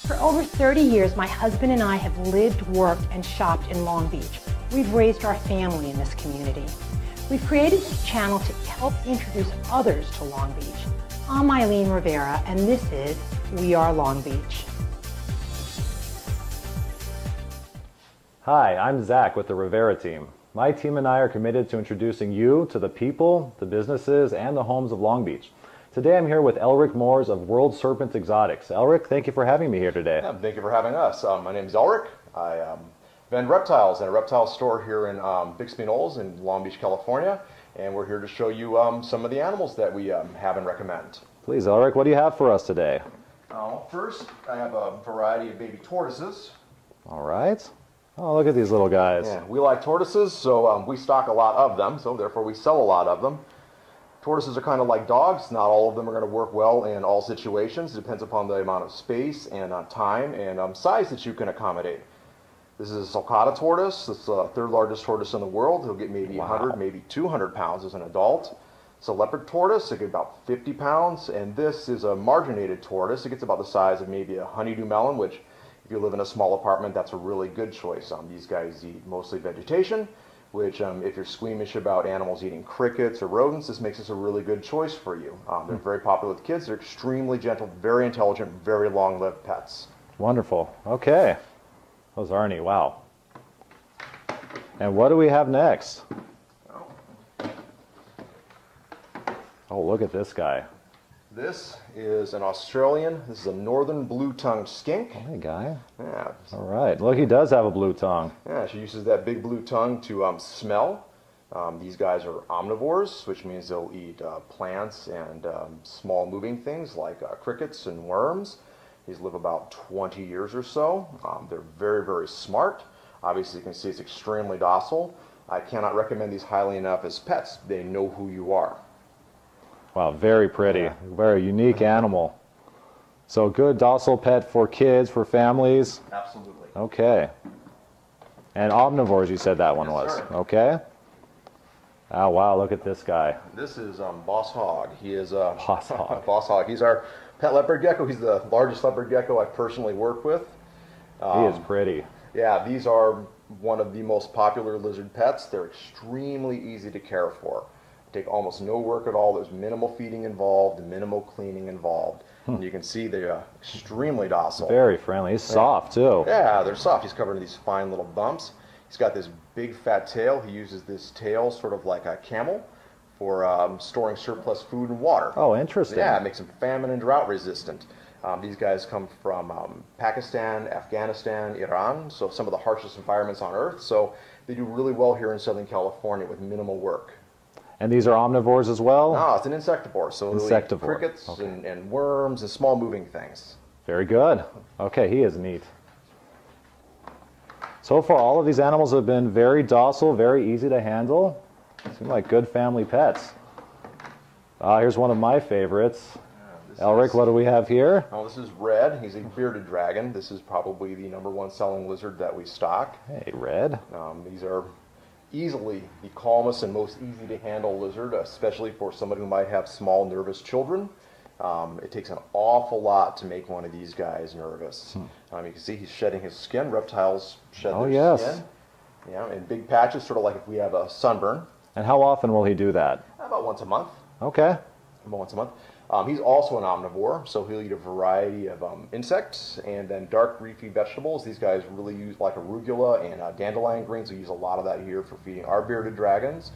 For over 30 years, my husband and I have lived, worked, and shopped in Long Beach. We've raised our family in this community. We've created this channel to help introduce others to Long Beach. I'm Eileen Rivera, and this is We Are Long Beach. Hi, I'm Zach with the Rivera team. My team and I are committed to introducing you to the people, the businesses, and the homes of Long Beach. Today I'm here with Elric Moores of World Serpent Exotics. Elric, thank you for having me here today. Yeah, thank you for having us. My name is Elric. I vend reptiles in a reptile store here in Bixby Knolls in Long Beach, California. And we're here to show you some of the animals that we have and recommend. Please, Elric, what do you have for us today? First, I have a variety of baby tortoises. All right. Oh, look at these little guys. Yeah, we like tortoises, so we stock a lot of them, so therefore we sell a lot of them. Tortoises are kind of like dogs. Not all of them are going to work well in all situations. It depends upon the amount of space and time and size that you can accommodate. This is a sulcata tortoise. It's the third largest tortoise in the world. He'll get maybe 100, maybe 200 pounds as an adult. It's a leopard tortoise. It gets about 50 pounds. And this is a marginated tortoise. It gets about the size of maybe a honeydew melon, which if you live in a small apartment, that's a really good choice. These guys eat mostly vegetation, which if you're squeamish about animals eating crickets or rodents, this makes this a really good choice for you. They're very popular with kids. They're extremely gentle, very intelligent, very long-lived pets. Wonderful. Okay. Those are neat. Wow. And what do we have next? Oh, look at this guy. This is an Australian. This is a northern blue-tongued skink. Hey, guy. Yeah. All right. Look, he does have a blue tongue. Yeah, she uses that big blue tongue to smell. These guys are omnivores, which means they'll eat plants and small moving things like crickets and worms. These live about 20 years or so. They're very, very smart. Obviously, you can see it's extremely docile. I cannot recommend these highly enough as pets. They know who you are. Wow, very pretty. Yeah. Very unique animal. So good docile pet for kids, for families. Absolutely. Okay. And omnivores, you said that one was. Sir. Okay. Oh, wow, look at this guy. This is Boss Hog. He is Boss Hog. Boss Hog. He's our pet leopard gecko. He's the largest leopard gecko I've personally worked with. He is pretty. Yeah, these are one of the most popular lizard pets. They're extremely easy to care for. Take almost no work at all. There's minimal feeding involved, minimal cleaning involved. And you can see they're extremely docile. Very friendly. He's soft, too. Yeah, they're soft. He's covered in these fine little bumps. He's got this big fat tail. He uses this tail sort of like a camel for storing surplus food and water. Oh, interesting. Yeah, it makes him famine and drought resistant. These guys come from Pakistan, Afghanistan, Iran, so some of the harshest environments on Earth. So they do really well here in Southern California with minimal work. And these are omnivores as well? No, it's an insectivore. So Insectivore. They'll eat crickets Okay. and worms and small moving things. Very good. Okay, he is neat. So far, all of these animals have been very docile, very easy to handle. Seem like good family pets. Here's one of my favorites. Elric, what do we have here? Oh, this is Red. He's a bearded dragon. This is probably the #1 selling lizard that we stock. Hey, Red. These are easily the calmest and most easy to handle lizard, especially for somebody who might have small nervous children. It takes an awful lot to make one of these guys nervous. You can see he's shedding his skin. Reptiles shed their skin. Yeah, in big patches, sort of like if we have a sunburn. And how often will he do that? About once a month. Okay. About once a month. He's also an omnivore, so he'll eat a variety of insects and then dark leafy vegetables. These guys really use like arugula and dandelion greens. We use a lot of that here for feeding our bearded dragons.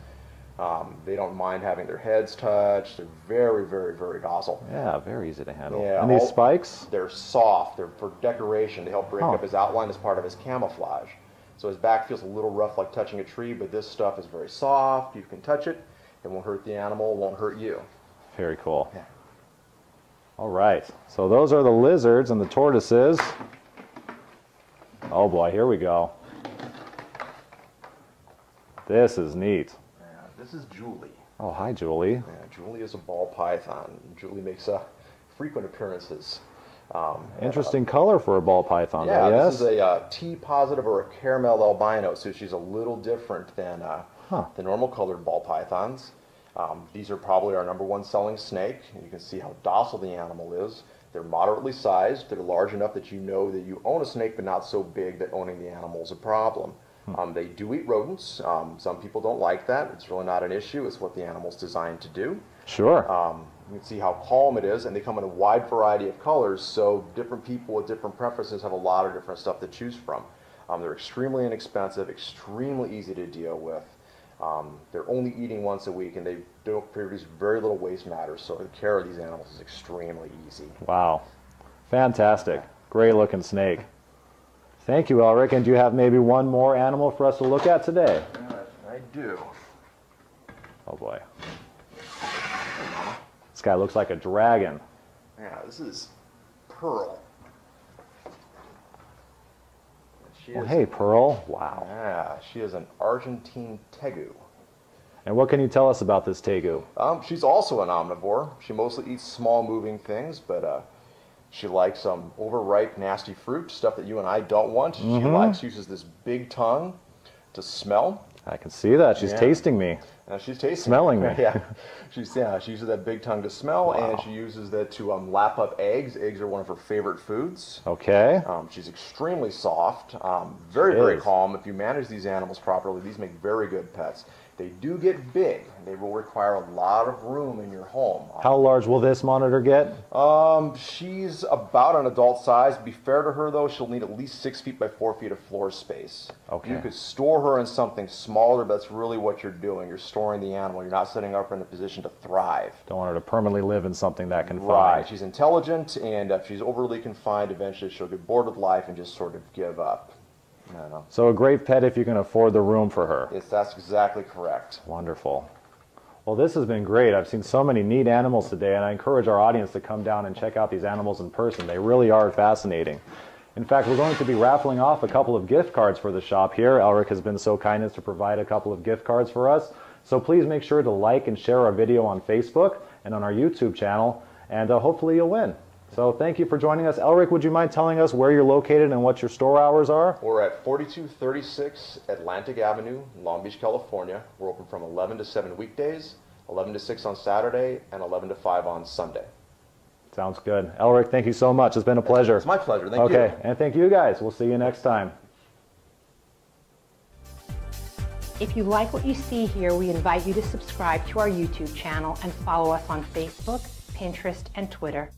They don't mind having their heads touched. They're very, very, very docile. Yeah, very easy to handle. Yeah, and these spikes? They're soft. They're for decoration. They help break up his outline as part of his camouflage. So his back feels a little rough like touching a tree, but this stuff is very soft. You can touch it. It won't hurt the animal. It won't hurt you. Very cool. Yeah. All right. So those are the lizards and the tortoises. Oh boy, here we go. This is neat. Yeah, this is Julie. Oh, hi, Julie. Yeah, Julie is a ball python. Julie makes frequent appearances. Interesting color for a ball python, yeah, though, yes? This is a T positive or a caramel albino, so she's a little different than the normal colored ball pythons. These are probably our #1 selling snake. You can see how docile the animal is. They're moderately sized. They're large enough that you know that you own a snake, but not so big that owning the animal is a problem. They do eat rodents. Some people don't like that. It's really not an issue. It's what the animal's designed to do. Sure. You can see how calm it is, and they come in a wide variety of colors, so different people with different preferences have a lot of different stuff to choose from. They're extremely inexpensive, extremely easy to deal with. They're only eating once a week, and they don't produce very little waste matter, so the care of these animals is extremely easy. Wow. Fantastic. Great looking snake. Thank you, Elric. And do you have maybe one more animal for us to look at today? I do. Oh boy. This guy looks like a dragon. Yeah, this is Pearl. Well, hey, Pearl. Wow. Yeah, she is an Argentine tegu. And what can you tell us about this tegu? She's also an omnivore. She mostly eats small moving things, but she likes overripe, nasty fruit, stuff that you and I don't want. She uses this big tongue to smell. I can see that. She's tasting me. She's tasting smelling me. Yeah. She uses that big tongue to smell, and she uses that to lap up eggs. Eggs are one of her favorite foods. Okay. She's extremely soft, very calm. If you manage these animals properly, these make very good pets. They do get big. They will require a lot of room in your home. How large will this monitor get? She's about an adult size. To be fair to her, though, she'll need at least 6 feet by 4 feet of floor space. Okay. You could store her in something smaller, but that's really what you're doing. You're storing the animal. You're not setting her up in a position to thrive. Don't want her to permanently live in something that confined. Right. She's intelligent, and if she's overly confined, eventually she'll get bored with life and just sort of give up. So a great pet if you can afford the room for her. Yes, that's exactly correct. Wonderful. Well, this has been great. I've seen so many neat animals today, and I encourage our audience to come down and check out these animals in person. They really are fascinating. In fact, we're going to be raffling off a couple of gift cards for the shop here. Elric has been so kind as to provide a couple of gift cards for us. So please make sure to like and share our video on Facebook and on our YouTube channel, and hopefully you'll win. So thank you for joining us. Elric, would you mind telling us where you're located and what your store hours are? We're at 4236 Atlantic Avenue, Long Beach, California. We're open from 11 to 7 weekdays, 11 to 6 on Saturday, and 11 to 5 on Sunday. Sounds good. Elric, thank you so much. It's been a pleasure. It's my pleasure. Thank you. Okay, and thank you guys. We'll see you next time. If you like what you see here, we invite you to subscribe to our YouTube channel and follow us on Facebook, Pinterest, and Twitter.